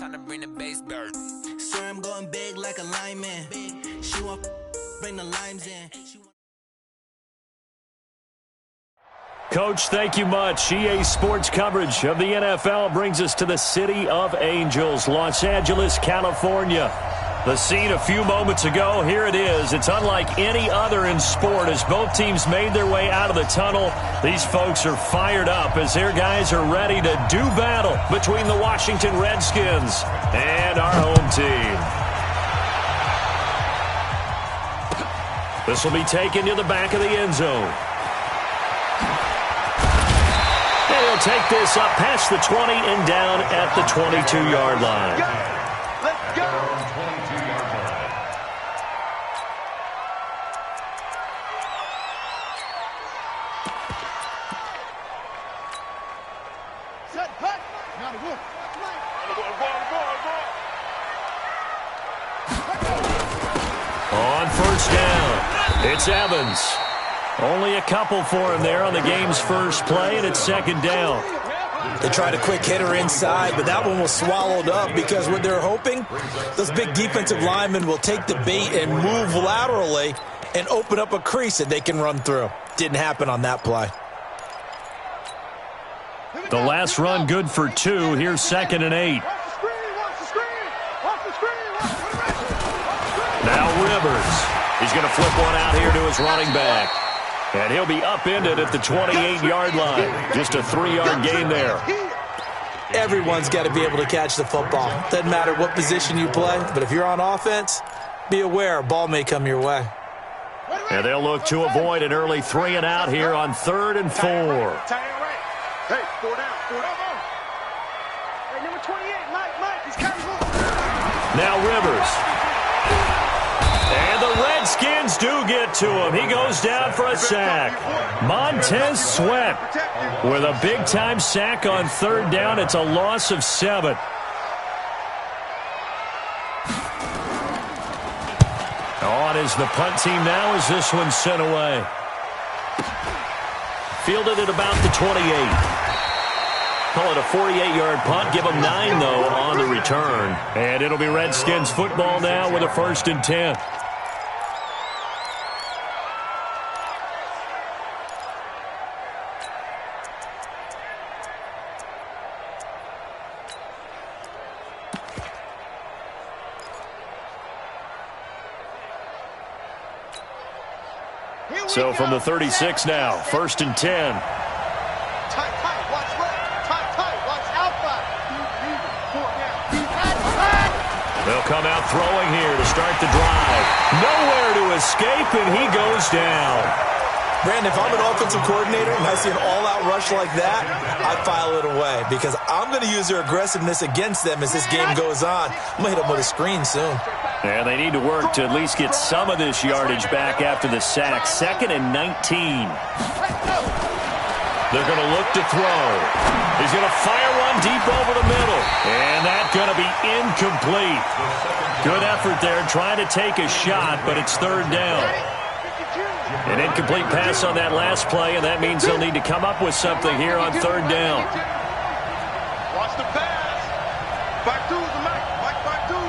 time to bring the bass bird. Sir, I'm going big like a lineman. She want bring the limes in. Coach, thank you much. EA Sports coverage of the NFL brings us to the City of Angels, Los Angeles, California. The scene a few moments ago, here it is. It's unlike any other in sport as both teams made their way out of the tunnel. These folks are fired up as their guys are ready to do battle between the Washington Redskins and our home team. This will be taken to the back of the end zone. And he'll take this up past the 20 and down at the 22-yard line. Let's go! On first down, it's Evans. Only a couple for him there on the game's first play, and it's second down. They tried a quick hitter inside, but that one was swallowed up because what they're hoping, those big defensive linemen will take the bait and move laterally and open up a crease that they can run through. Didn't happen on that play. The last run good for 2. Here's 2nd and 8. Now Rivers. He's going to flip one out here to his running back. And he'll be upended at the 28-yard line. Just a 3-yard gain there. Everyone's got to be able to catch the football. Doesn't matter what position you play, but if you're on offense, be aware a ball may come your way. And they'll look to avoid an early 3 and out here on 3rd and 4. Hey, 4 down, 4 down. Hey, number 28, Mike, he's carrying the ball. Now Rivers. And the Redskins do get to him. He goes down for a sack. Montez Sweat with a big-time sack on 3rd down. It's a loss of 7. On is the punt team now as this one's sent away. Fielded at about the 28. Call it a 48-yard punt. Give them 9, though, on the return. And it'll be Redskins football now with a 1st and 10. So from the 36 now, 1st and 10. Tight, watch left. Tight, watch outside. They'll come out throwing here to start the drive. Nowhere to escape, and he goes down. Brandon, if I'm an offensive coordinator and I see an all-out rush like that, I file it away because I'm going to use their aggressiveness against them as this game goes on. I'm going to hit them with a screen soon. And they need to work to at least get some of this yardage back after the sack. 2nd and 19. They're going to look to throw. He's going to fire one deep over the middle. And that's going to be incomplete. Good effort there trying to take a shot, but it's 3rd down. An incomplete pass on that last play, and that means they'll need to come up with something here on 3rd down. Watch the pass. Back to the Mike. Back to.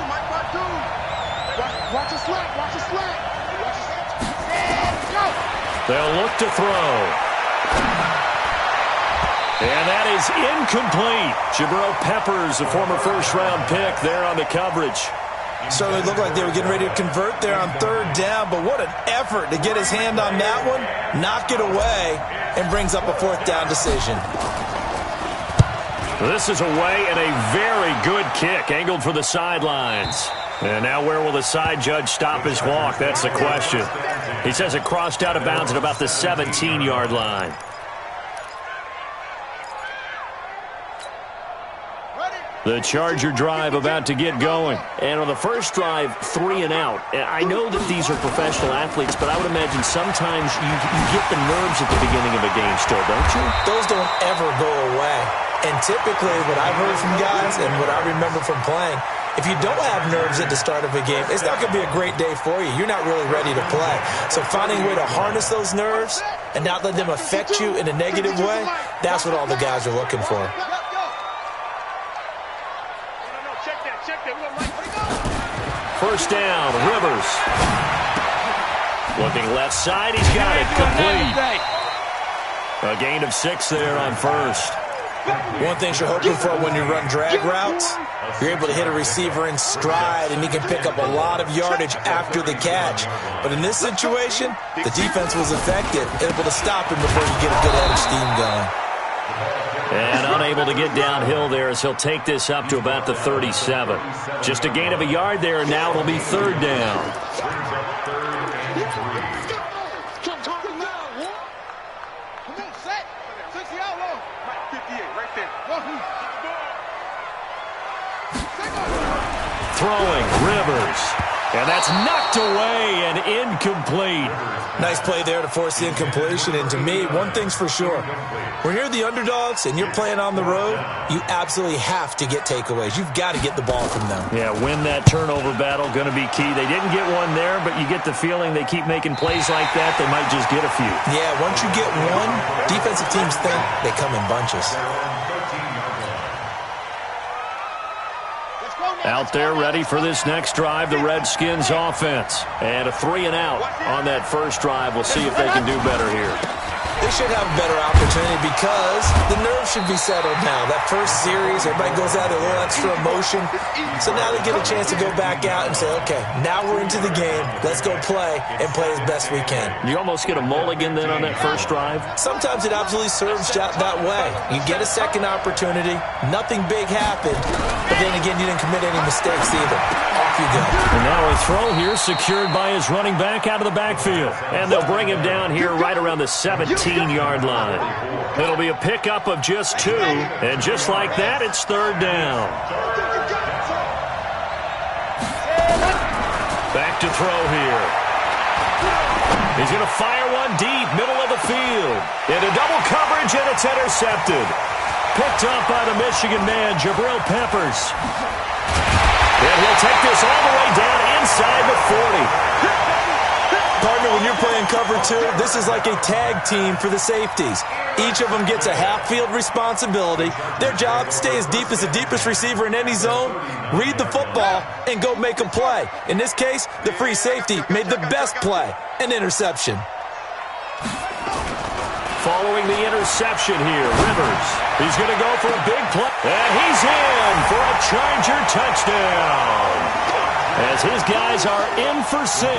Watch the slack. They'll look to throw. And that is incomplete. Jabril Peppers, a former first-round pick there on the coverage. Certainly looked like they were getting ready to convert there on 3rd down, but what an effort to get his hand on that one, knock it away, and brings up a 4th down decision. This is away and a very good kick, angled for the sidelines. And now where will the side judge stop his walk? That's the question. He says it crossed out of bounds at about the 17-yard line. The Charger drive about to get going. And on the first drive, 3 and out. I know that these are professional athletes, but I would imagine sometimes you get the nerves at the beginning of a game still, don't you? Those don't ever go away. And typically what I've heard from guys and what I remember from playing, if you don't have nerves at the start of a game, it's not going to be a great day for you. You're not really ready to play. So finding a way to harness those nerves and not let them affect you in a negative way, that's what all the guys are looking for. Check that. First down, Rivers. Looking left side, he's got it, complete. A gain of 6 there on first. One thing you're hoping for when you run drag routes, you're able to hit a receiver in stride, and he can pick up a lot of yardage after the catch. But in this situation, the defense was effective, able to stop him before you get a good head of steam going. And unable to get downhill there as he'll take this up to about the 37. Just a gain of a yard there, and now it'll be third down. Throwing, Rivers. And that's knocked away and incomplete. Nice play there to force the incompletion. And to me, one thing's for sure. When you're the underdogs and you're playing on the road, you absolutely have to get takeaways. You've got to get the ball from them. Yeah, win that turnover battle, going to be key. They didn't get one there, but you get the feeling they keep making plays like that, they might just get a few. Yeah, once you get one, defensive teams think they come in bunches. Out there ready for this next drive, the Redskins offense. And a 3-and-out on that first drive. We'll see if they can do better here. They should have a better opportunity because the nerves should be settled now. That first series, everybody goes out a little extra emotion. So now they get a chance to go back out and say, okay, now we're into the game. Let's go play and play as best we can. You almost get a mulligan then on that first drive? Sometimes it absolutely serves that way. You get a second opportunity. Nothing big happened. But then again, you didn't commit any mistakes either. Off you go. And now a throw here secured by his running back out of the backfield. And they'll bring him down here right around the 17-yard line. It'll be a pickup of just 2. And just like that, it's third down. Back to throw here. He's going to fire one deep, middle of the field. Into double coverage, and it's intercepted. Picked up by the Michigan man, Jabril Peppers. And he'll take this all the way down inside the 40. Partner, when you're playing cover 2, this is like a tag team for the safeties. Each of them gets a half-field responsibility. Their job, stay as deep as the deepest receiver in any zone, read the football, and go make a play. In this case, the free safety made the best play, an interception. Following the interception here, Rivers. He's going to go for a big play. And he's in for a Charger touchdown. As his guys are in for 6.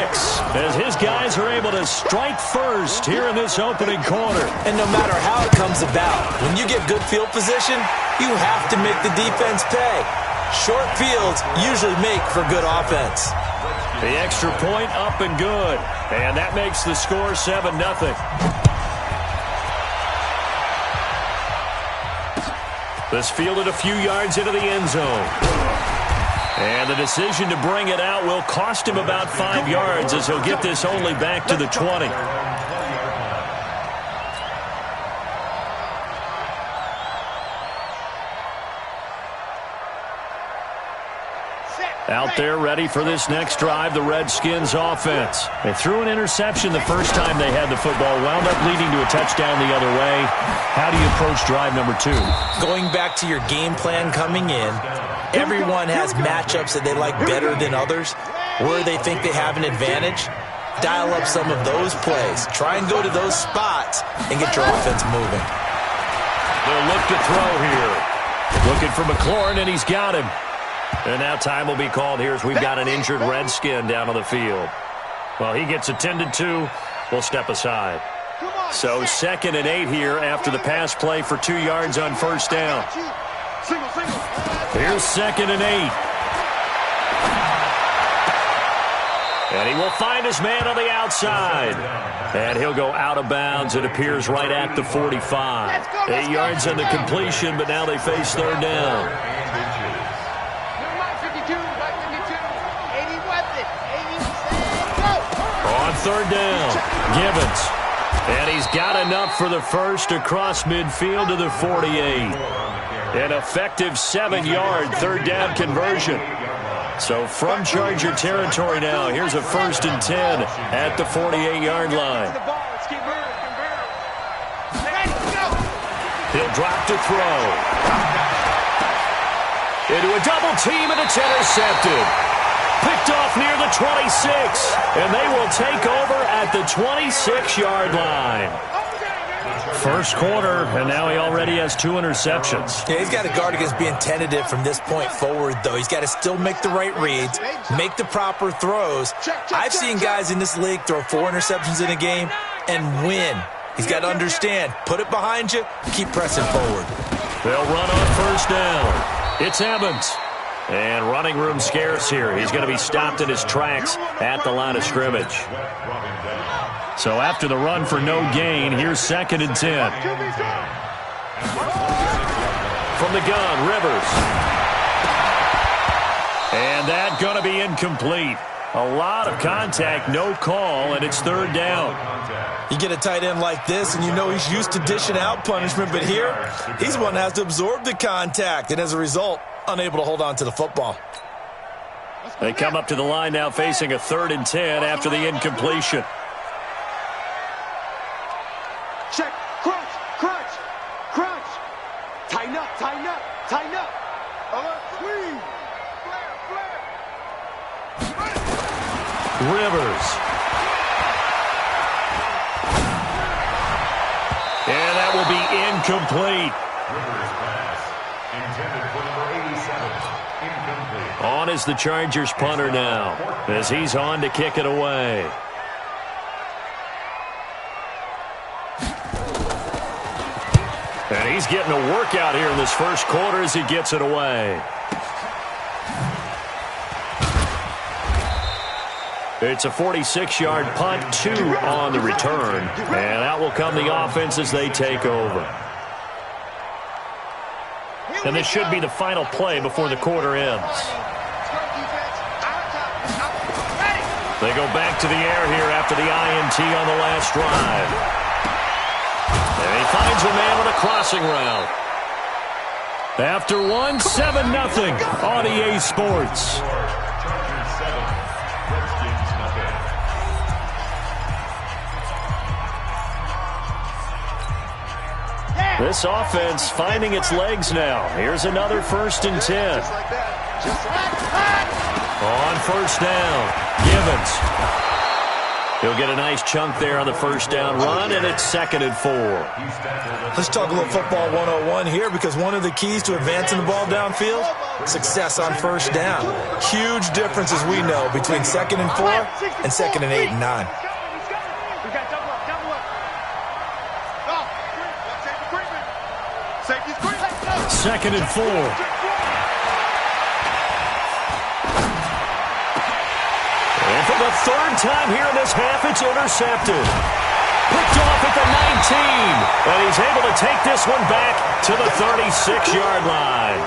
As his guys are able to strike first here in this opening quarter. And no matter how it comes about, when you get good field position, you have to make the defense pay. Short fields usually make for good offense. The extra point up and good. And that makes the score 7-0. This fielded a few yards into the end zone. And the decision to bring it out will cost him about 5 yards as he'll get this only back to the 20. Out there ready for this next drive, the Redskins offense. They threw an interception the first time they had the football, wound up leading to a touchdown the other way. How do you approach drive number 2? Going back to your game plan coming in, everyone has matchups that they like better than others, where they think they have an advantage. Dial up some of those plays. Try and go to those spots and get your offense moving. They'll look to throw here. Looking for McLaurin, and he's got him. And now time will be called here as we've got an injured Redskin down on the field. Well, he gets attended to. We'll step aside. So 2nd and 8 here after the pass play for 2 yards on first down. Here's 2nd and 8. And he will find his man on the outside. And he'll go out of bounds. It appears right at the 45. 8 yards on the completion, but now they face third down. On third down, Gibbons. And he's got enough for the first across midfield to the 48. An effective 7-yard third down conversion. So from Charger territory now, here's a 1st and 10 at the 48-yard line. He'll drop to throw. Into a double team, and it's intercepted. Picked off near the 26, and they will take over at the 26-yard line. First quarter, and now he already has 2 interceptions. Yeah, he's got to guard against being tentative from this point forward, though. He's got to still make the right reads, make the proper throws. I've seen guys in this league throw 4 interceptions in a game and win. He's got to understand, put it behind you, keep pressing forward. They'll run on first down. It's Evans. And running room scarce here. He's going to be stopped in his tracks at the line of scrimmage. So after the run for no gain, here's 2nd and 10. From the gun, Rivers. And that going to be incomplete. A lot of contact, no call, and it's 3rd down. You get a tight end like this, and you know he's used to dishing out punishment, but here, he's the one that has to absorb the contact, and as a result, unable to hold on to the football. They come up to the line now facing a 3rd and 10 after the incompletion. Check, crunch, crunch, crunch. Tighten up, tighten up, tighten up. Squeeze. Flare, Rivers. And that will be incomplete. On is the Chargers punter now, as he's on to kick it away. And he's getting a workout here in this first quarter as he gets it away. It's a 46-yard punt, 2 on the return. And out will come the offense as they take over. And this should be the final play before the quarter ends. They go back to the air here after the INT on the last drive. And he finds a man with a crossing route. After 1, 7-0 on EA Sports. This offense finding its legs now. Here's another 1st and 10. On first down, Givens. He'll get a nice chunk there on the first down run, and it's 2nd and 4. Let's talk a little football 101 here, because one of the keys to advancing the ball downfield, success on first down. Huge difference, as we know, between 2nd and 4 and 2nd and 8 and 9. 2nd and 4. And for the 3rd time here in this half, it's intercepted. Picked off at the 19. And he's able to take this one back to the 36-yard line.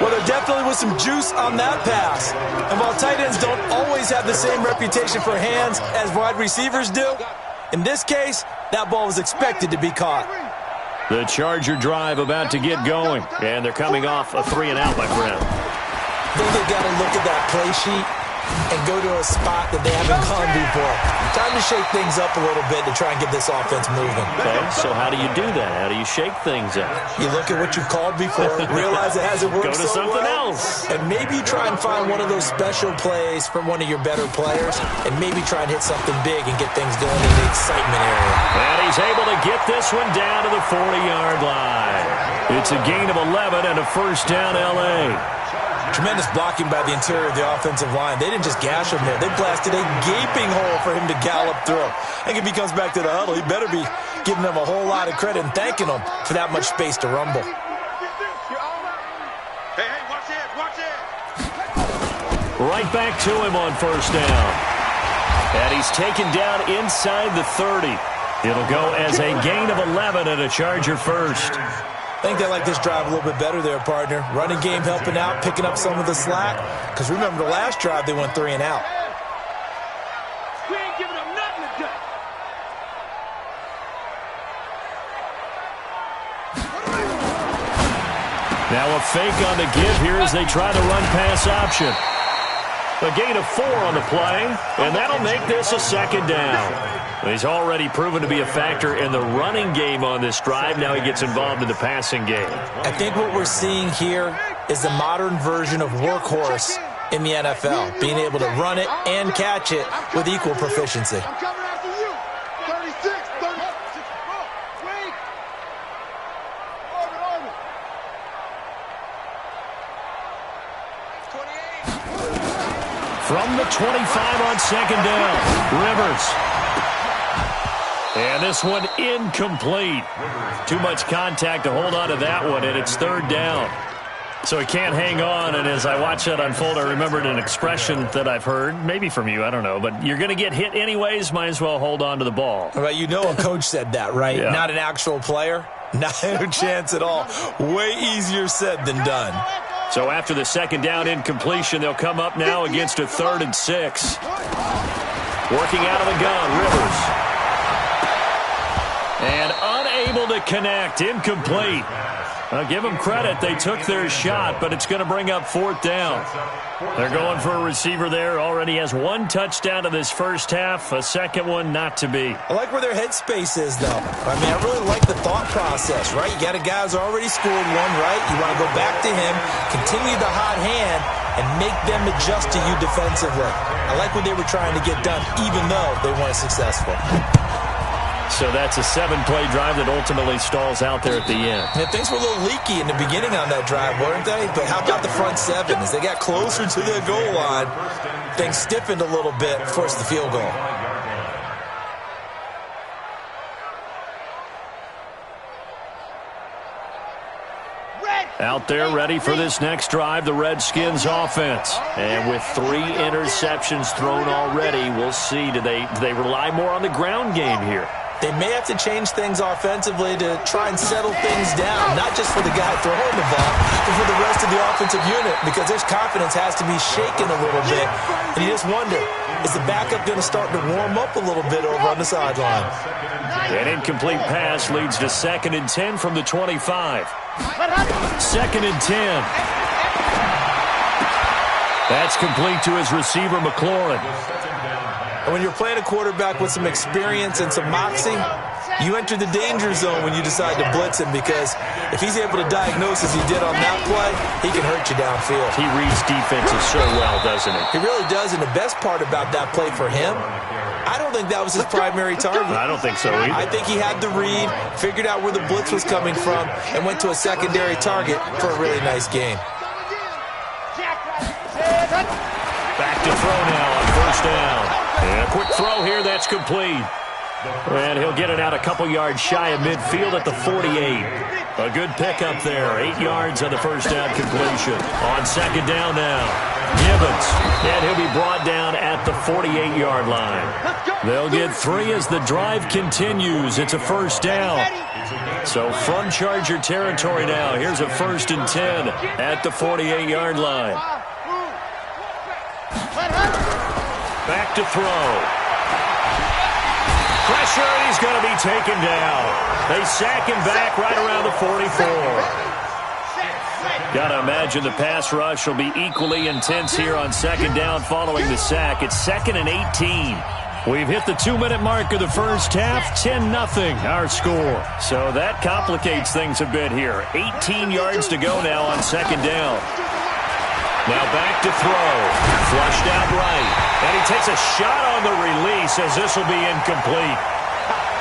Well, there definitely was some juice on that pass. And while tight ends don't always have the same reputation for hands as wide receivers do, in this case, that ball was expected to be caught. The Charger drive about to get going, and they're coming off a 3-and-out, my friend. I think they've got to look at that play sheet and go to a spot that they haven't gone before. Time to shake things up a little bit to try and get this offense moving. Okay, so how do you do that? How do you shake things up? You look at what you called before, realize it hasn't worked Go to so something well, else. and maybe try and find one of those special plays from one of your better players, and maybe try and hit something big and get things going in the excitement area. And he's able to get this one down to the 40-yard line. It's a gain of 11 and a first down L.A. Tremendous blocking by the interior of the offensive line. They didn't just gash him there. They blasted a gaping hole for him to gallop through. I think if he comes back to the huddle, he better be giving them a whole lot of credit and thanking them for that much space to rumble. Hey, watch it, watch it. Right back to him on first down. And he's taken down inside the 30. It'll go as a gain of 11 and a Charger first. I think they like this drive a little bit better there, partner. Running game helping out, picking up some of the slack. Because remember, the last drive, they went 3-and-out. We ain't giving them nothing to do. Now a fake on the give here as they try the run-pass option. A gain of 4 on the play, and that'll make this a 2nd down. He's already proven to be a factor in the running game on this drive. Now he gets involved in the passing game. I think what we're seeing here is the modern version of workhorse in the NFL, being able to run it and catch it with equal proficiency. I'm coming after you. 36, 36. Wait. Orbit. 28. From the 25 on second down, Rivers. And this one incomplete. Too much contact to hold on to that one, and it's third down. So he can't hang on, and as I watch that unfold, I remembered an expression that I've heard, maybe from you, I don't know, but you're going to get hit anyways, might as well hold on to the ball. Well, you know a coach said that, right? Yeah. Not an actual player. Not a chance at all. Way easier said than done. So after the second down incompletion, they'll come up now against a 3rd and 6. Working out of the gun, Rivers. And unable to connect, incomplete. I'll give them credit. They took their shot, but it's going to bring up 4th down. They're going for a receiver there. Already has 1 touchdown in this first half, a second one not to be. I like where their headspace is, though. I mean, I really like the thought process, right? You got a guy who's already scored one, right? You want to go back to him, continue the hot hand, and make them adjust to you defensively. I like what they were trying to get done, even though they weren't successful. So that's a 7-play drive that ultimately stalls out there at the end. Yeah, things were a little leaky in the beginning on that drive, weren't they? But how about the front 7? As they got closer to the goal line, things stiffened a little bit, forced the field goal. Out there ready for this next drive, the Redskins offense. And with 3 interceptions thrown already, we'll see. Do they rely more on the ground game here? They may have to change things offensively to try and settle things down, not just for the guy throwing the ball, but for the rest of the offensive unit, because their confidence has to be shaken a little bit. And you just wonder, is the backup going to start to warm up a little bit over on the sideline? An incomplete pass leads to 2nd and 10 from the 25. 2nd and 10. That's complete to his receiver, McLaurin. And when you're playing a quarterback with some experience and some moxie, you enter the danger zone when you decide to blitz him, because if he's able to diagnose as he did on that play, he can hurt you downfield. He reads defenses so well, doesn't he? He really does, and the best part about that play for him, I don't think that was his primary target. I don't think so either. I think he had the read, figured out where the blitz was coming from, and went to a secondary target for a really nice game. Back to throw now on 1st down. And a quick throw here, that's complete. And he'll get it out a couple yards shy of midfield at the 48. A good pickup there. 8 yards on the 1st down completion. On 2nd down now, Gibbons. And he'll be brought down at the 48-yard line. They'll get 3 as the drive continues. It's a 1st down. So from Charger territory now, here's a 1st and 10 at the 48-yard line. Back to throw. Pressure, and he's going to be taken down. They sack him back right around the 44. Got to imagine the pass rush will be equally intense here on 2nd down following the sack. It's 2nd and 18. We've hit the 2-minute mark of the first half. 10-0 our score. So that complicates things a bit here. 18 yards to go now on 2nd down. Now back to throw. Flushed out right. And he takes a shot on the release as this will be incomplete.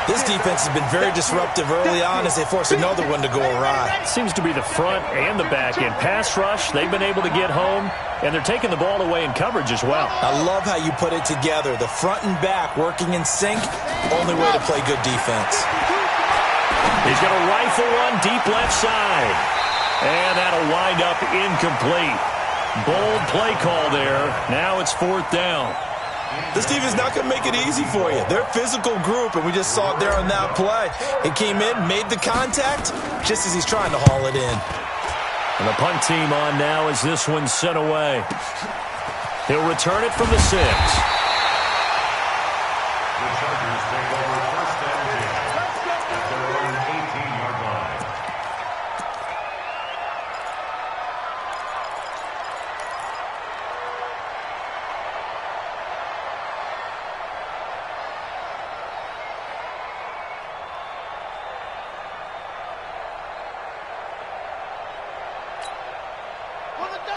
This defense has been very disruptive early on as they force another one to go awry. Seems to be the front and the back end. Pass rush, they've been able to get home, and they're taking the ball away in coverage as well. I love how you put it together. The front and back working in sync, only way to play good defense. He's going to rifle one deep left side. And that'll wind up incomplete. Bold play call there. Now it's 4th down. This team is not going to make it easy for you. They're a physical group, and we just saw it there on that play. It came in, made the contact, just as he's trying to haul it in. And the punt team on now as this one's sent away. He'll return it from the 6.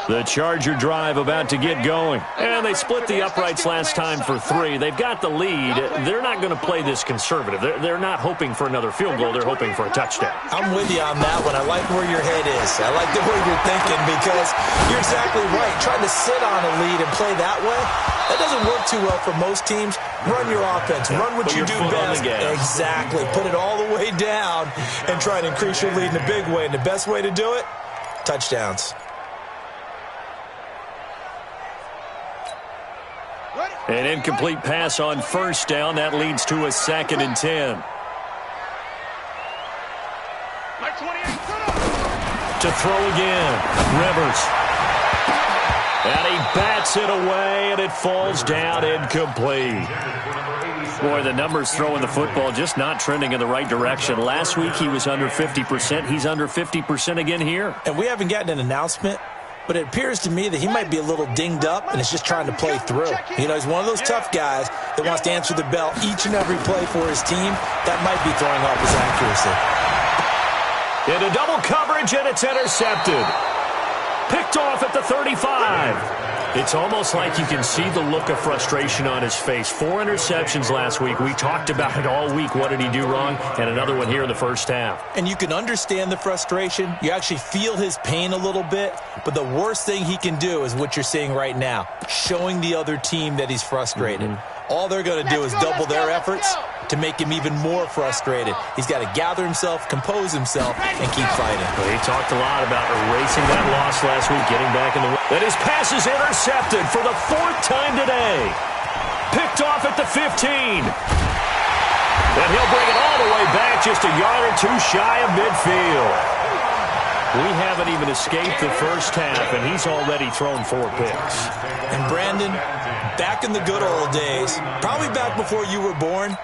The Charger drive about to get going. And they split the uprights last time for 3. They've got the lead. They're not going to play this conservative. They're not hoping for another field goal. They're hoping for a touchdown. I'm with you on that one. I like where your head is. I like the way you're thinking because you're exactly right. Trying to sit on a lead and play that way, that doesn't work too well for most teams. Run your offense. Run what you do best. Exactly. Put it all the way down and try and increase your lead in a big way. And the best way to do it, touchdowns. An incomplete pass on first down. That leads to a 2nd and 10. To throw again. Rivers. And he bats it away, and it falls down incomplete. Boy, the numbers throwing the football just not trending in the right direction. Last week he was under 50%. He's under 50% again here. And we haven't gotten an announcement, but it appears to me that he might be a little dinged up and is just trying to play through. You know, he's one of those tough guys that wants to answer the bell each and every play for his team. That might be throwing off his accuracy. Into double coverage, and it's intercepted. Picked off at the 35. It's almost like you can see the look of frustration on his face. 4 interceptions last week. We talked about it all week. What did he do wrong? And another one here in the first half. And you can understand the frustration. You actually feel his pain a little bit. But the worst thing he can do is what you're seeing right now, showing the other team that he's frustrated. All they're going to do is double their efforts to make him even more frustrated. He's got to gather himself, compose himself, and keep fighting. Well, he talked a lot about erasing that loss last week, getting back in the win. And his pass is intercepted for the 4th time today. Picked off at the 15. And he'll bring it all the way back, just a yard or 2 shy of midfield. We haven't even escaped the first half, and he's already thrown 4 picks. And Brandon, back in the good old days, probably back before you were born,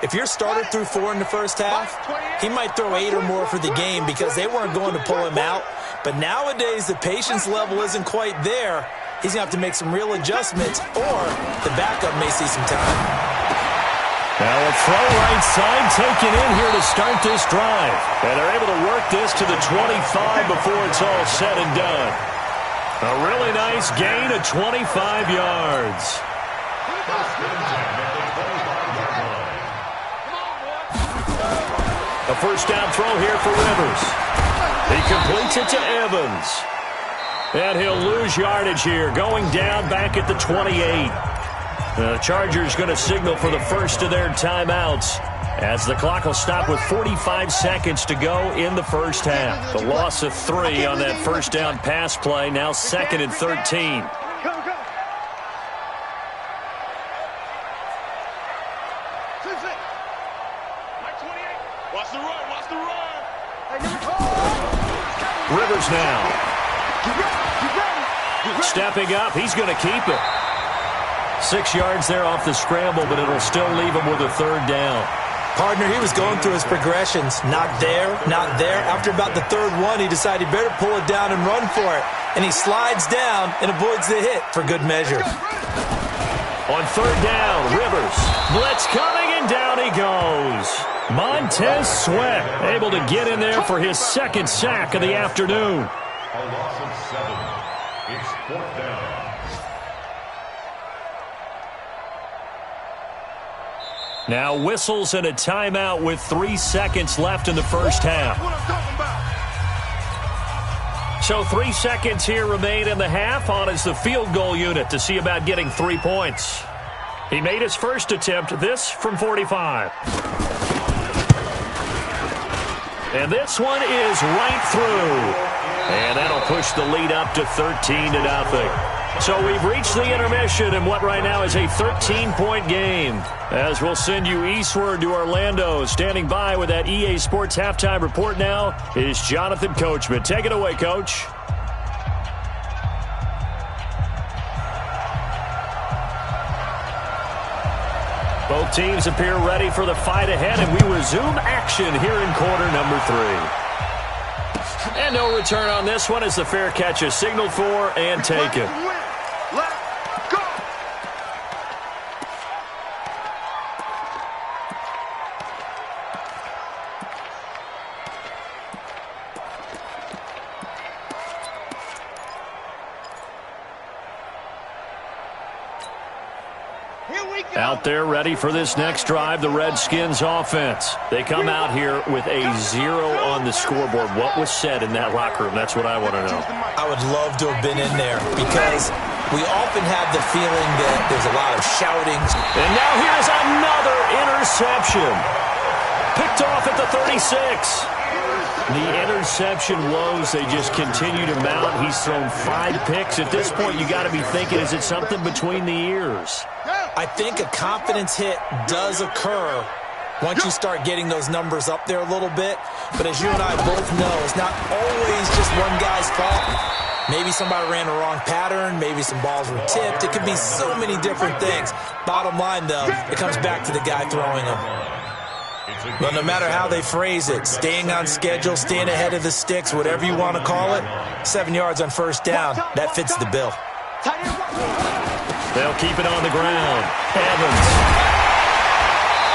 if your starter threw 4 in the first half, he might throw 8 or more for the game because they weren't going to pull him out. But nowadays, the patience level isn't quite there. He's going to have to make some real adjustments, or the backup may see some time. Now a throw right side taken in here to start this drive. And they're able to work this to the 25 before it's all said and done. A really nice gain of 25 yards. A first down throw here for Rivers. He completes it to Evans. And he'll lose yardage here, going down back at the 28. The Chargers going to signal for the first of their timeouts as the clock will stop with 45 seconds to go in the first half. The loss of 3 on that first down pass play, now 2nd and 13. Rivers now. Stepping up, he's going to keep it. 6 yards there off the scramble, but it'll still leave him with a 3rd down. Partner, he was going through his progressions. Not there, not there. After about the 3rd one, he decided he better pull it down and run for it. And he slides down and avoids the hit for good measure. On 3rd down, Rivers. Blitz coming, and down he goes. Montez Sweat able to get in there for his 2nd sack of the afternoon. A loss of 7. It's 4th down. Now whistles and a timeout with 3 seconds left in the first half. So 3 seconds here remain in the half. On is the field goal unit to see about getting 3 points. He made his first attempt, this from 45. And this one is right through. And that'll push the lead up to 13-0. So we've reached the intermission in what right now is a 13-point game. As we'll send you eastward to Orlando. Standing by with that EA Sports Halftime Report now is Jonathan Coachman. Take it away, Coach. Both teams appear ready for the fight ahead, and we resume action here in quarter number 3. And no return on this one as the fair catch is signaled for and taken. Out there ready for this next drive, the Redskins offense. They come out here with a 0 on the scoreboard. What was said in that locker room? That's what I want to know. I would love to have been in there because we often have the feeling that there's a lot of shouting. And now here's another interception. Picked off at the 36. The interception woes, they just continue to mount. He's thrown 5 picks. At this point, you got to be thinking, is it something between the ears? I think a confidence hit does occur once you start getting those numbers up there a little bit. But as you and I both know, it's not always just one guy's fault. Maybe somebody ran the wrong pattern. Maybe some balls were tipped. It could be so many different things. Bottom line, though, it comes back to the guy throwing them. But no matter how they phrase it, staying on schedule, staying ahead of the sticks, whatever you want to call it, 7 yards on first down, that fits the bill. They'll keep it on the ground. Evans.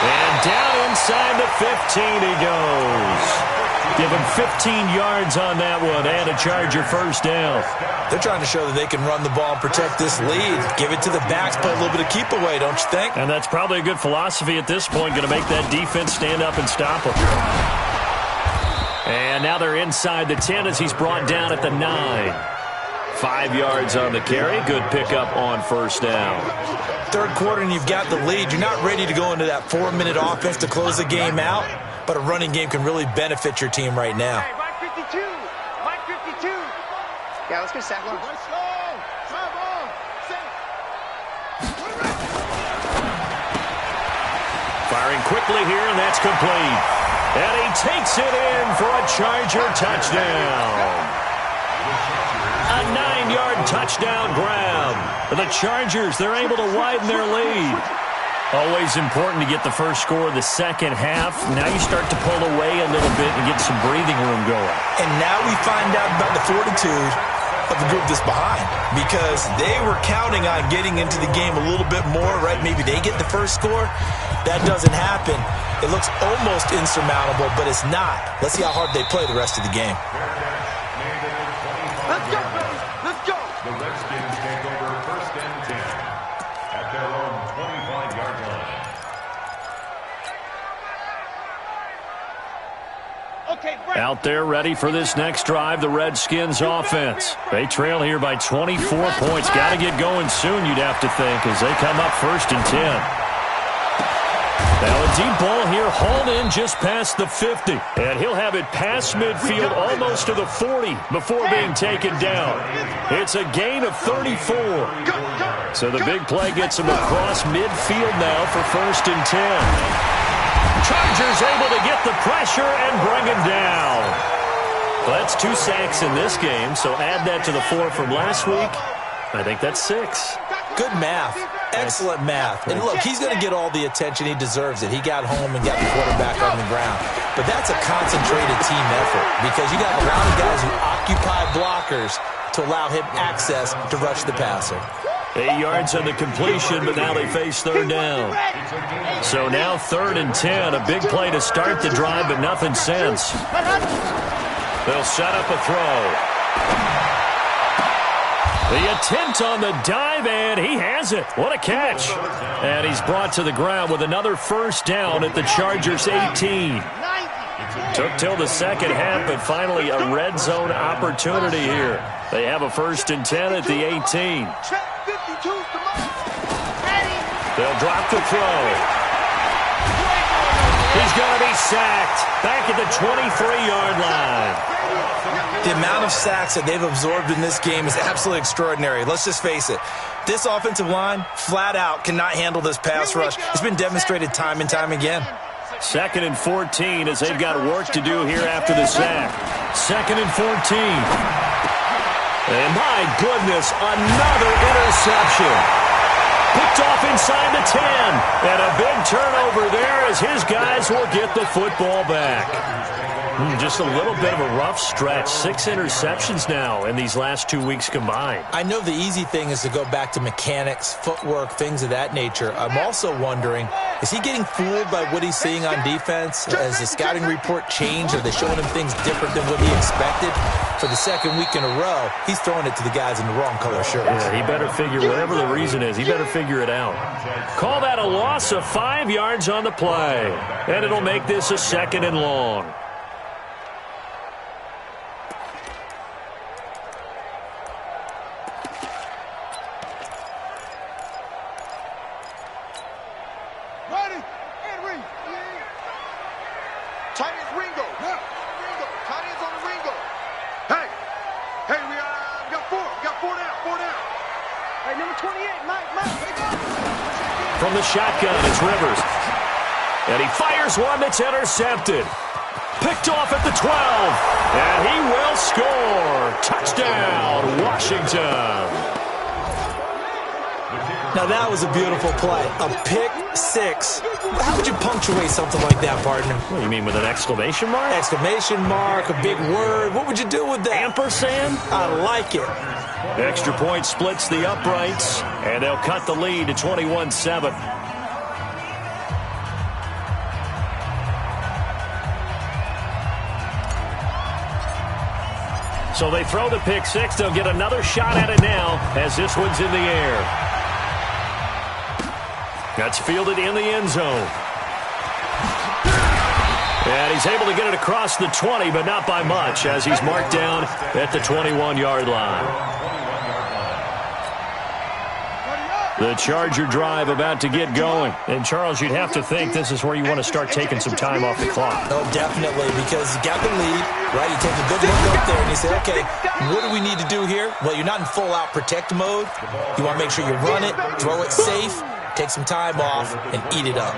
And down inside the 15 he goes. Give him 15 yards on that one and a Charger first down. They're trying to show that they can run the ball and protect this lead. Give it to the backs, play a little bit of keep away, don't you think? And that's probably a good philosophy at this point. Going to make that defense stand up and stop him. And now they're inside the 10 as he's brought down at the 9. 5 yards on the carry. Good pickup on first down. Third quarter and you've got the lead. You're not ready to go into that 4-minute offense to close the game out, but a running game can really benefit your team right now. Hey, Mike 52. Mike 52. Yeah, let's go sack one. Firing quickly here, and that's complete. And he takes it in for a Charger touchdown. A 9-yard touchdown grab. The Chargers, they're able to widen their lead. Always important to get the first score of the second half. Now you start to pull away a little bit and get some breathing room going. And now we find out about the fortitude of the group that's behind, because they were counting on getting into the game a little bit more, right? Maybe they get the first score. That doesn't happen. It looks almost insurmountable, but it's not. Let's see how hard they play the rest of the game. Let's go, baby. Let's go. The Redskins take over first and 10 at their own 25-yard line. Okay, break. Out there ready for this next drive, the Redskins offense. They trail here by 24 points. Got to get going soon, you'd have to think, as they come up first and 10. Now a deep ball here, hauled in just past the 50. And he'll have it past midfield, almost to the 40 before being taken down. It's a gain of 34. So the big play gets him across midfield now for first and 10. Chargers able to get the pressure and bring him down. Well, that's 2 sacks in this game, so add that to the 4 from last week. I think that's 6. Good math. Excellent math. And look, he's going to get all the attention. He deserves it. He got home and got the quarterback on the ground. But that's a concentrated team effort, because you got a lot of guys who occupy blockers to allow him access to rush the passer. 8 yards on the completion, but now they face third down. So now 3rd and 10. A big play to start the drive, but nothing since. They'll set up a throw. The attempt on the dive, and he has it. What a catch. And he's brought to the ground with another first down at the Chargers' 18. Took till the second half, but finally a red zone opportunity here. They have a first and 10 at the 18. They'll drop the throw. He's going to be sacked back at the 23-yard line. The amount of sacks that they've absorbed in this game is absolutely extraordinary. Let's just face it. This offensive line, flat out, cannot handle this pass rush. It's been demonstrated time and time again. 2nd and 14 as they've got work to do here after the sack. 2nd and 14. And my goodness, another interception. Picked off inside the 10. And a big turnover there as his guys will get the football back. Just a little bit of a rough stretch. 6 interceptions now in these last 2 weeks combined. I know the easy thing is to go back to mechanics, footwork, things of that nature. I'm also wondering, Is he getting fooled by what he's seeing on defense? Has the scouting report changed? Are they showing him things different than what he expected? For the second week in a row, he's throwing it to the guys in the wrong color shirts. Yeah, he better figure, whatever the reason is, he better figure it out. Call that a loss of 5 yards on the play. And it'll make this a 2nd and long. From the shotgun, it's Rivers. And he fires one that's intercepted. Picked off at the 12. And he will score. Touchdown, Washington. Now, that was a beautiful play. A pick six. How would you punctuate something like that, partner? What do you mean, with an exclamation mark? Exclamation mark, a big word. What would you do with that? Ampersand? I like it. Extra point splits the uprights, and they'll cut the lead to 21-7. So they throw the pick six. They'll get another shot at it now as this one's in the air. That's fielded in the end zone. And he's able to get it across the 20, but not by much, as he's marked down at the 21-yard line. The Charger drive about to get going. And, Charles, you'd have to think this is where you want to start taking some time off the clock. Oh, definitely, because you got the lead, right? You take a good look up there and you say, okay, what do we need to do here? Well, you're not in full-out protect mode. You want to make sure you run it, throw it safe, take some time off, and eat it up.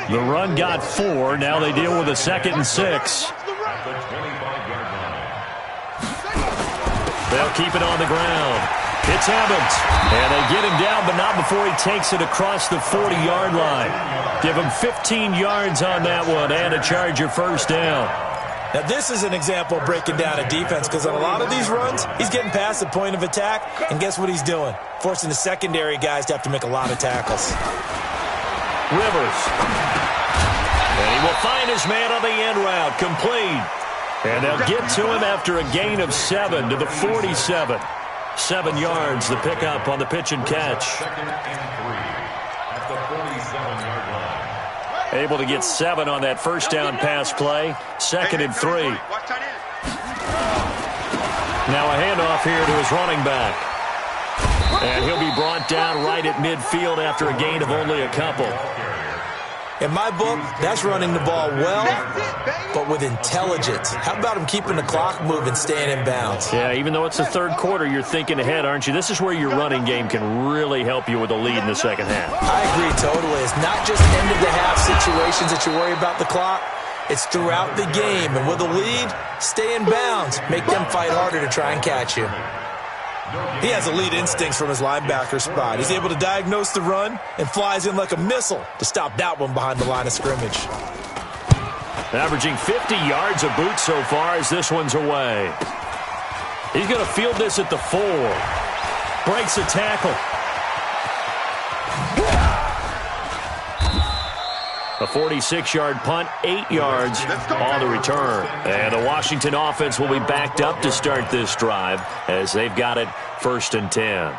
The run got 4. Now they deal with a 2nd and 6. They'll keep it on the ground. It's Evans. And they get him down, but not before he takes it across the 40-yard line. Give him 15 yards on that one and a Charger first down. Now, this is an example of breaking down a defense, because on a lot of these runs, he's getting past the point of attack, and guess what he's doing? Forcing the secondary guys to have to make a lot of tackles. Rivers. And he will find his man on the end route, complete. And they'll get to him after a gain of 7 to the 47. 7 yards, the pickup on the pitch and catch. 2nd and 3 at the 47-yard line. Able to get 7 on that first down pass play. 2nd and 3. Now a handoff here to his running back. And he'll be brought down right at midfield after a gain of only a couple. In my book, that's running the ball well, but with intelligence. How about him keeping the clock moving, staying in bounds? Yeah, even though it's the third quarter, you're thinking ahead, aren't you? This is where your running game can really help you with a lead in the second half. I agree totally. It's not just end-of-the-half situations that you worry about the clock. It's throughout the game. And with a lead, stay in bounds. Make them fight harder to try and catch you. He has elite instincts from his linebacker spot. He's able to diagnose the run and flies in like a missile to stop that one behind the line of scrimmage. Averaging 50 yards a boot so far as this one's away. He's going to field this at the 4. Breaks a tackle. A 46-yard punt, 8 yards on the return. And the Washington offense will be backed up to start this drive as they've got it 1st and 10.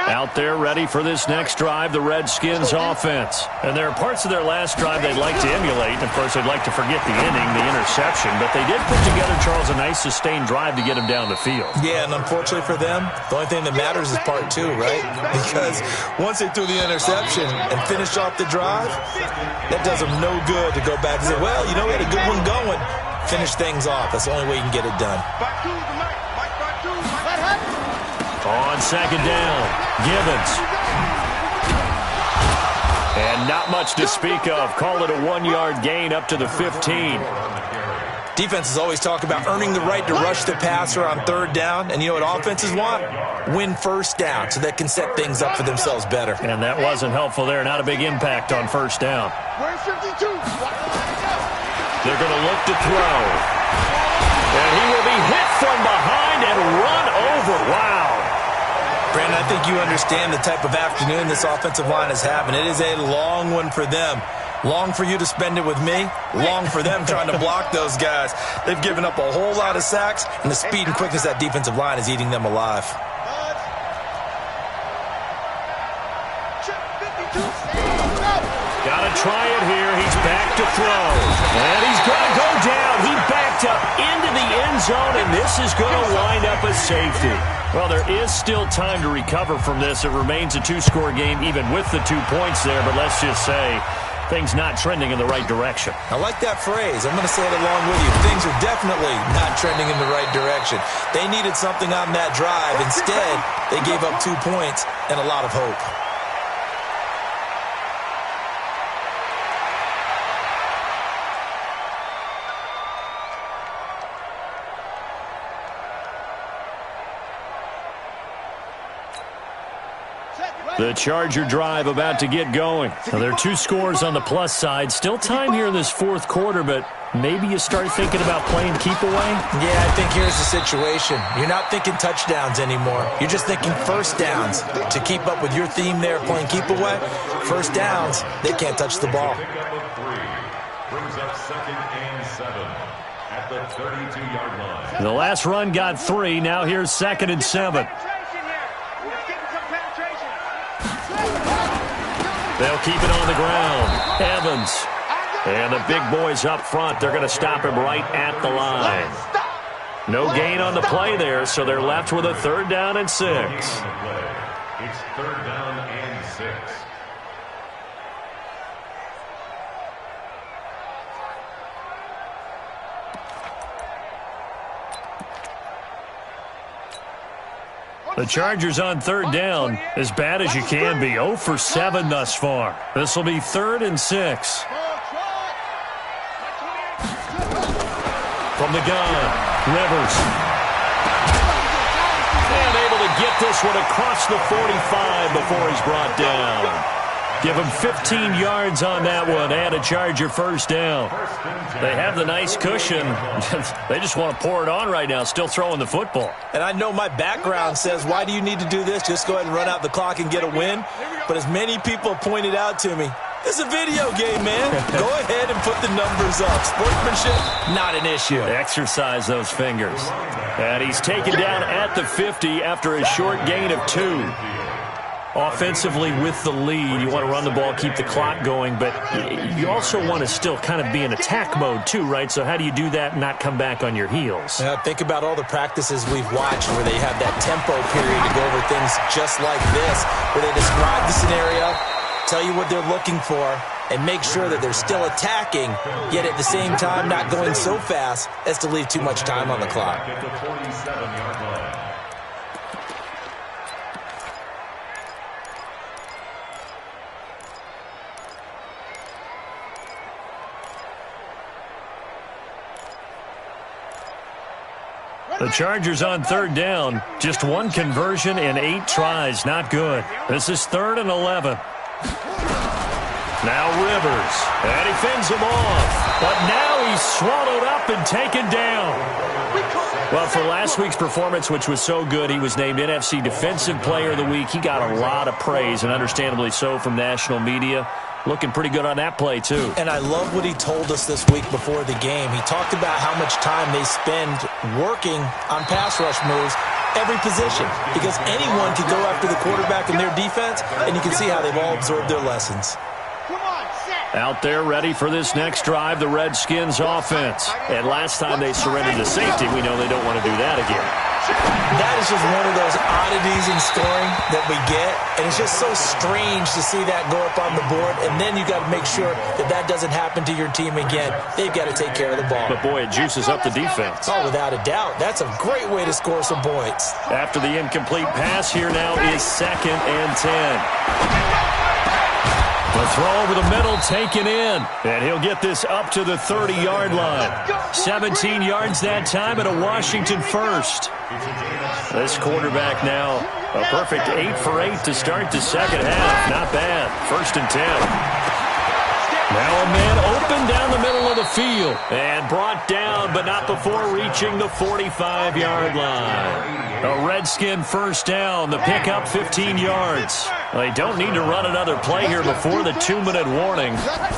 Out there ready for this next drive, the Redskins offense. And there are parts of their last drive they'd like to emulate. And, of course, they'd like to forget the inning, the interception. But they did put together, Charles, a nice sustained drive to get him down the field. Yeah, and unfortunately for them, the only thing that matters is part 2, right? Because once they threw the interception and finished off the drive, that does them no good to go back and say, well, you know, we had a good one going. Finish things off. That's the only way you can get it done. On second down, Gibbons. And not much to speak of. Call it a 1-yard gain up to the 15. Defenses always talk about earning the right to rush the passer on 3rd down. And you know what offenses want? Win 1st down so they can set things up for themselves better. And that wasn't helpful there. Not a big impact on 1st down. They're going to look to throw. And he will be hit from behind and run over. Wow. Brandon, I think you understand the type of afternoon this offensive line is having. It is a long one for them. Long for you to spend it with me. Long for them trying to block those guys. They've given up a whole lot of sacks, and the speed and quickness of that defensive line is eating them alive. Gotta try it here. He's back to throw. And he's gonna go down. He backed up into the end zone, and this is gonna wind up a safety. Well, there is still time to recover from this. It remains a two-score game, even with the 2 points there, but let's just say things not trending in the right direction. I like that phrase. I'm going to say it along with you. Things are definitely not trending in the right direction. They needed something on that drive. Instead, they gave up 2 points and a lot of hope. The Charger drive about to get going. Now, there are 2 scores on the plus side. Still time here in this fourth quarter, but maybe you start thinking about playing keep away? Yeah, I think here's the situation. You're not thinking touchdowns anymore. You're just thinking first downs. To keep up with your theme there, playing keep away, first downs, they can't touch the ball. Pickup of 3 brings up 2nd and 7 at the 32-yard line. The last run got 3. Now here's 2nd and 7. They'll keep it on the ground. Evans. And the big boys up front, they're going to stop him right at the line. No gain on the play there, so they're left with a 3rd down and 6. It's 3rd down and 6. The Chargers on 3rd down, as bad as you can be. 0 for 7 thus far. This will be 3rd and 6. From the gun, Rivers. And able to get this one across the 45 before he's brought down. Give him 15 yards on that one and a Charger first down. They have the nice cushion. They just want to pour it on right now, still throwing the football. And I know my background says, why do you need to do this? Just go ahead and run out the clock and get a win. But as many people pointed out to me, it's a video game, man. Go ahead and put the numbers up. Sportsmanship, not an issue. Exercise those fingers. And he's taken down at the 50 after a short gain of 2. Offensively with the lead, you want to run the ball, keep the clock going, but you also want to still kind of be in attack mode too, right? So how do you do that and not come back on your heels? Think about all the practices we've watched where they have that tempo period to go over things just like this, where they describe the scenario, tell you what they're looking for, and make sure that they're still attacking, yet at the same time not going so fast as to leave too much time on the clock. At the 47-yard line. The Chargers on 3rd down. Just 1 conversion and 8 tries. Not good. This is 3rd and 11. Now Rivers. And he fends him off. But now he's swallowed up and taken down. Well, for last week's performance, which was so good, he was named NFC Defensive Player of the Week. He got a lot of praise, and understandably so, from national media. Looking pretty good on that play, too. And I love what he told us this week before the game. He talked about how much time they spend working on pass rush moves, every position, because anyone can go after the quarterback in their defense, and you can see how they've all absorbed their lessons. Out there ready for this next drive, the Redskins offense. And last time they surrendered to safety, we know they don't want to do that again. That is just one of those oddities in scoring that we get, and it's just so strange to see that go up on the board, and then you got to make sure that that doesn't happen to your team again. They've got to take care of the ball. But, boy, it juices up the defense. Oh, without a doubt. That's a great way to score some points. After the incomplete pass, here now is 2nd and 10. The throw over the middle taken in, and he'll get this up to the 30-yard line. 17 yards that time, and a Washington first. This quarterback now, a perfect 8 for 8 to start the second half. Not bad. 1st and 10. Now a man open down the middle of the field and brought down, but not before reaching the 45-yard line. A Redskin first down, the pickup 15 yards. They don't need to run another play here before the 2-minute warning.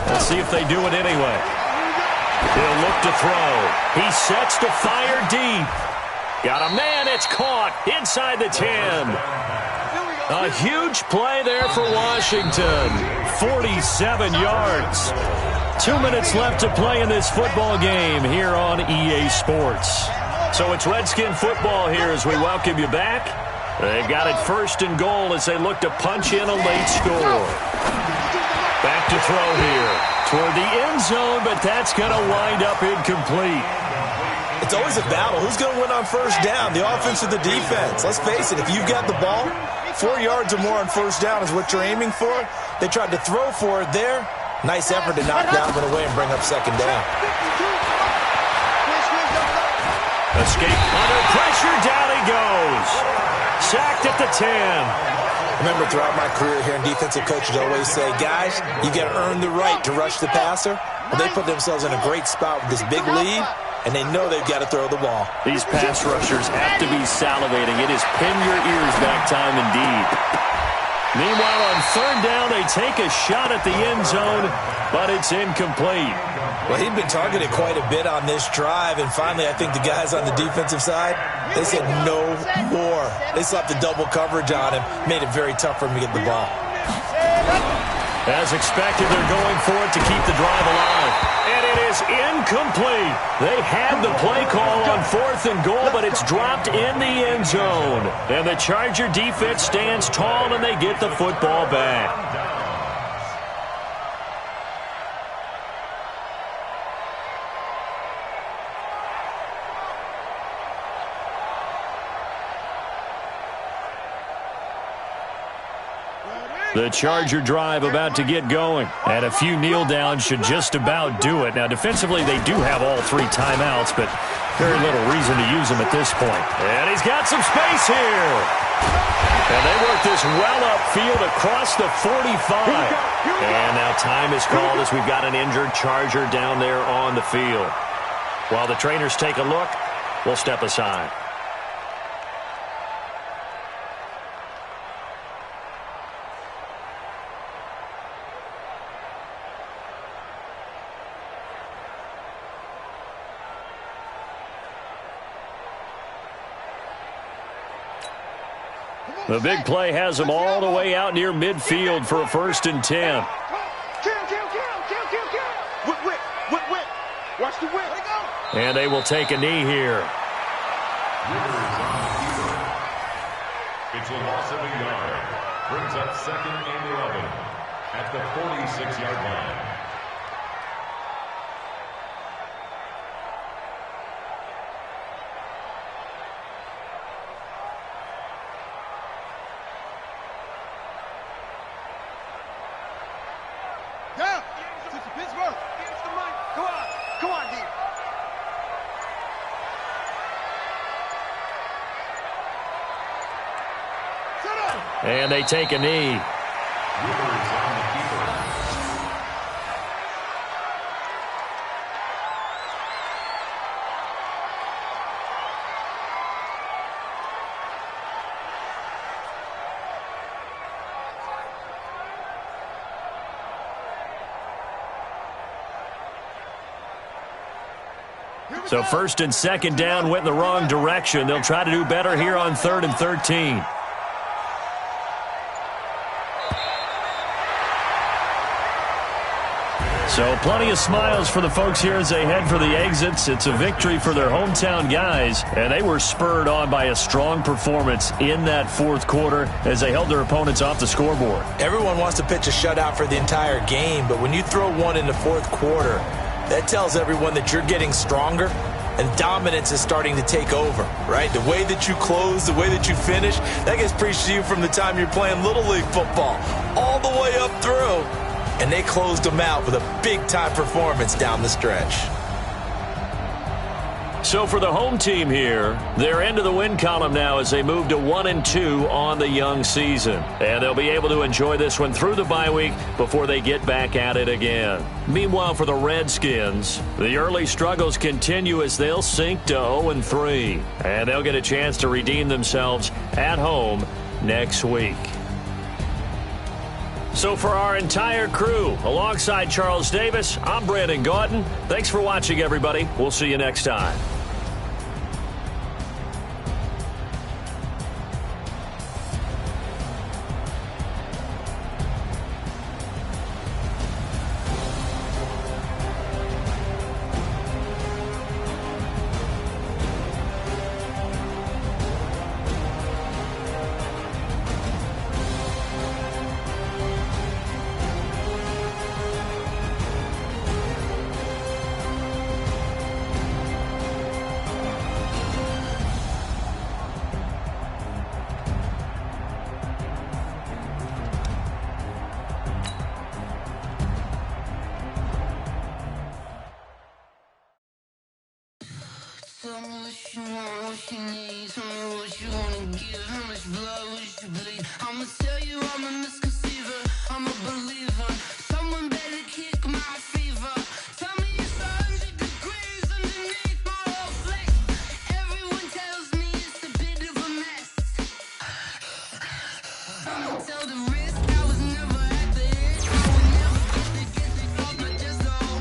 Let's see if they do it anyway. He'll look to throw. He sets to fire deep. Got a man, it's caught inside the 10. A huge play there for Washington. 47 yards. 2 minutes left to play in this football game here on EA Sports. So it's Redskin football here as we welcome you back. They've got it first and goal as they look to punch in a late score. Back to throw here toward the end zone, but that's going to wind up incomplete. It's always a battle. Who's going to win on first down, the offense or the defense? Let's face it, if you've got the ball, 4 yards or more on first down is what you're aiming for. They tried to throw for it there. Nice effort to knock that one away and bring up second down. Escape under pressure, down he goes. Sacked at the 10. Remember, throughout my career here in defensive coaches always say, guys, you got to earn the right to rush the passer. Well, they put themselves in a great spot with this big lead, and they know they've got to throw the ball. These pass rushers have to be salivating. It is pin your ears back time indeed. Meanwhile, on third down, they take a shot at the end zone, but it's incomplete. Well, he'd been targeted quite a bit on this drive, and finally I think the guys on the defensive side, they said no more. They slapped the double coverage on him, made it very tough for him to get the ball. As expected, they're going for it to keep the drive alive. And it is incomplete. They had the play call on fourth and goal, but it's dropped in the end zone. And the Charger defense stands tall, and they get the football back. The Charger drive about to get going. And a few kneel downs should just about do it. Now, defensively, they do have all three timeouts, but very little reason to use them at this point. And he's got some space here. And they work this well upfield across the 45. And now time is called as we've got an injured Charger down there on the field. While the trainers take a look, we'll step aside. The big play has them all the way out near midfield for a 1st and 10. Watch the whip. And they will take a knee here. It's a loss of a yard. Brings up 2nd and 11 at the 46-yard line. And they take a knee. So 1st and 2nd down went in the wrong direction. They'll try to do better here on 3rd and 13. So plenty of smiles for the folks here as they head for the exits. It's a victory for their hometown guys, and they were spurred on by a strong performance in that 4th quarter as they held their opponents off the scoreboard. Everyone wants to pitch a shutout for the entire game, but when you throw one in the 4th quarter, that tells everyone that you're getting stronger and dominance is starting to take over, right? The way that you close, the way that you finish, that gets preached to you from the time you're playing Little League football all the way up through. And they closed them out with a big-time performance down the stretch. So for the home team here, they're into the win column now as they move to 1-2 on the young season. And they'll be able to enjoy this one through the bye week before they get back at it again. Meanwhile, for the Redskins, the early struggles continue as they'll sink to 0-3. And they'll get a chance to redeem themselves at home next week. So for our entire crew, alongside Charles Davis, I'm Brandon Gaudin. Thanks for watching, everybody. We'll see you next time. Tell me what you want, what you need. Tell me what you wanna give. How much blood would you bleed? I'ma tell you I'm a misconceiver. I'm a believer. Someone better kick my fever. Tell me it's 100 degrees underneath my whole flesh. Everyone tells me it's a bit of a mess. I'ma tell the risk I was never at the edge. I would never get it off my chest though.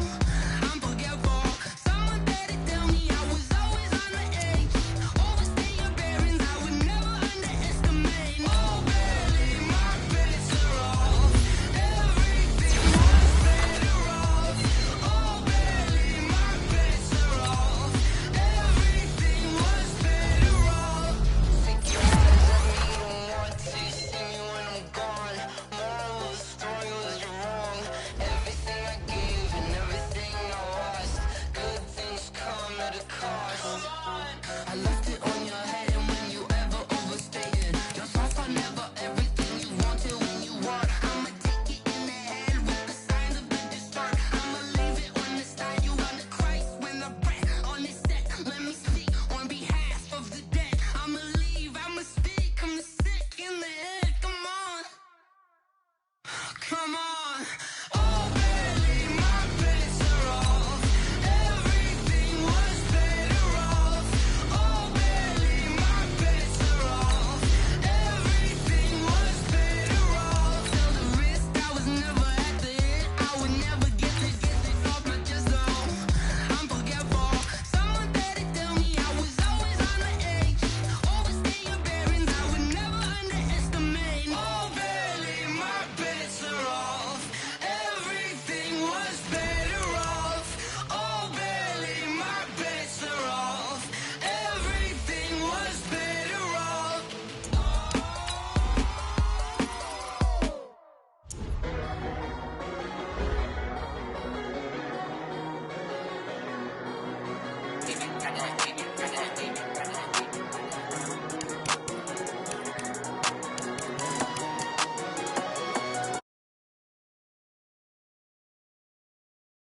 I'm forgetful. Someone better tell me I was always on the edge. Overstay your bearings, I would never underestimate. Oh, barely my bets are off. Everything was better off. Oh, barely my bets are off. Everything was better off. Take your eyes on me, don't want to see me when I'm gone. Moral of the story was you're wrong. Everything I gave and everything I lost. Good things come at a cost. I left it on your head, and when you ever overstated your thoughts are never everything you wanted when you want. I'ma take it in the head with the signs of the distort. I'ma leave it on the side. You on the Christ when the breath on this set. Let me speak on behalf of the dead. I'ma leave, I'ma speak. I'm sick in the head. Come on, come on.